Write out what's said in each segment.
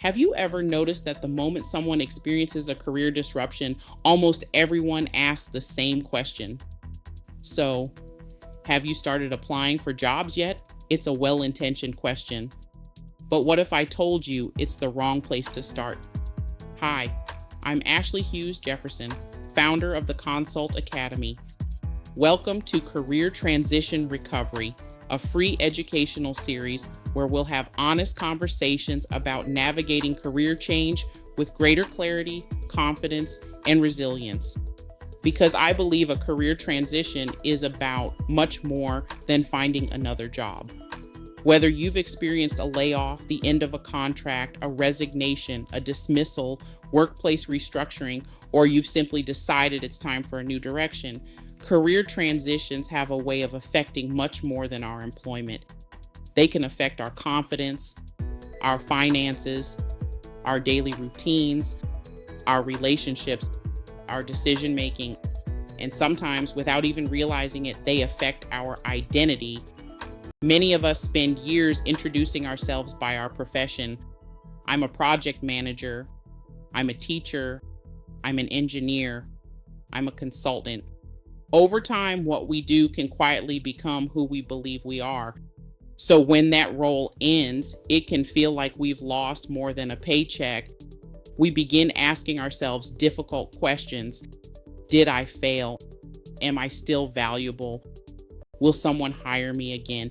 Have you ever noticed that the moment someone experiences a career disruption, almost everyone asks the same question? So, have you started applying for jobs yet? It's a well-intentioned question. But what if I told you it's the wrong place to start? Hi, I'm Ashley Hughes-Jefferson, founder of the Consult Academy. Welcome to Career Transition Recovery, a free educational series where we'll have honest conversations about navigating career change with greater clarity, confidence, and resilience. Because I believe a career transition is about much more than finding another job. Whether you've experienced a layoff, the end of a contract, a resignation, a dismissal, workplace restructuring, or you've simply decided it's time for a new direction, career transitions have a way of affecting much more than our employment. They can affect our confidence, our finances, our daily routines, our relationships, our decision making, and sometimes without even realizing it, they affect our identity. Many of us spend years introducing ourselves by our profession. I'm a project manager, I'm a teacher, I'm an engineer, I'm a consultant. Over time, what we do can quietly become who we believe we are. So when that role ends, it can feel like we've lost more than a paycheck. We begin asking ourselves difficult questions. Did I fail? Am I still valuable? Will someone hire me again?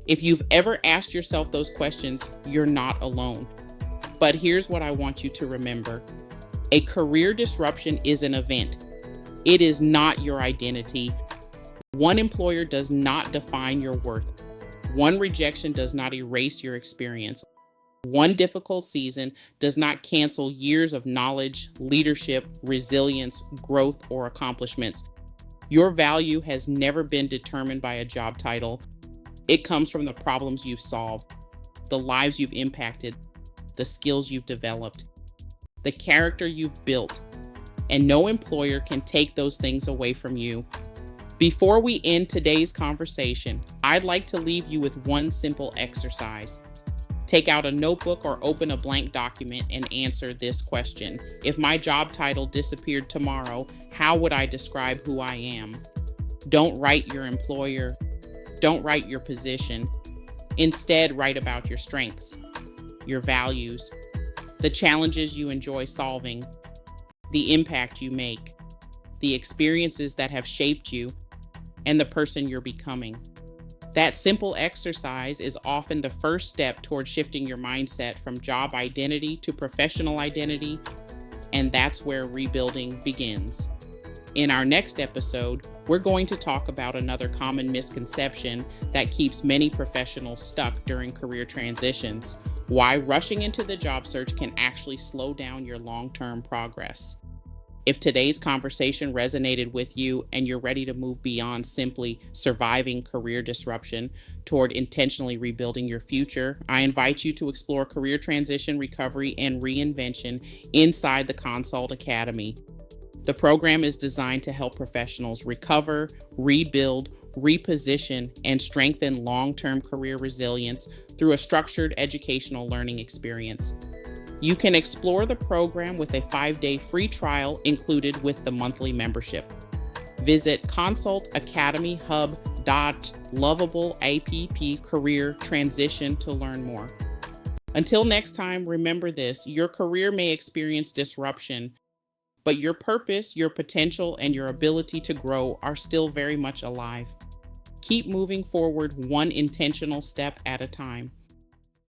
If you've ever asked yourself those questions, you're not alone. But here's what I want you to remember. A career disruption is an event. It is not your identity. One employer does not define your worth. One rejection does not erase your experience. One difficult season does not cancel years of knowledge, leadership, resilience, growth, or accomplishments. Your value has never been determined by a job title. It comes from the problems you've solved, the lives you've impacted, the skills you've developed, the character you've built, and no employer can take those things away from you. Before we end today's conversation, I'd like to leave you with one simple exercise. Take out a notebook or open a blank document and answer this question. If my job title disappeared tomorrow, how would I describe who I am? Don't write your employer. Don't write your position. Instead, write about your strengths, your values, the challenges you enjoy solving, the impact you make, the experiences that have shaped you, and the person you're becoming. That simple exercise is often the first step toward shifting your mindset from job identity to professional identity, and that's where rebuilding begins. In our next episode, we're going to talk about another common misconception that keeps many professionals stuck during career transitions: why rushing into the job search can actually slow down your long-term progress. If today's conversation resonated with you and you're ready to move beyond simply surviving career disruption toward intentionally rebuilding your future, I invite you to explore career transition recovery and reinvention inside the Consult Academy. The program is designed to help professionals recover, rebuild, reposition, and strengthen long-term career resilience through a structured educational learning experience. You can explore the program with a 5-day free trial included with the monthly membership. Visit consultacademyhub.lovable.app career transition to learn more. Until next time, remember this: your career may experience disruption, but your purpose, your potential, and your ability to grow are still very much alive. Keep moving forward one intentional step at a time.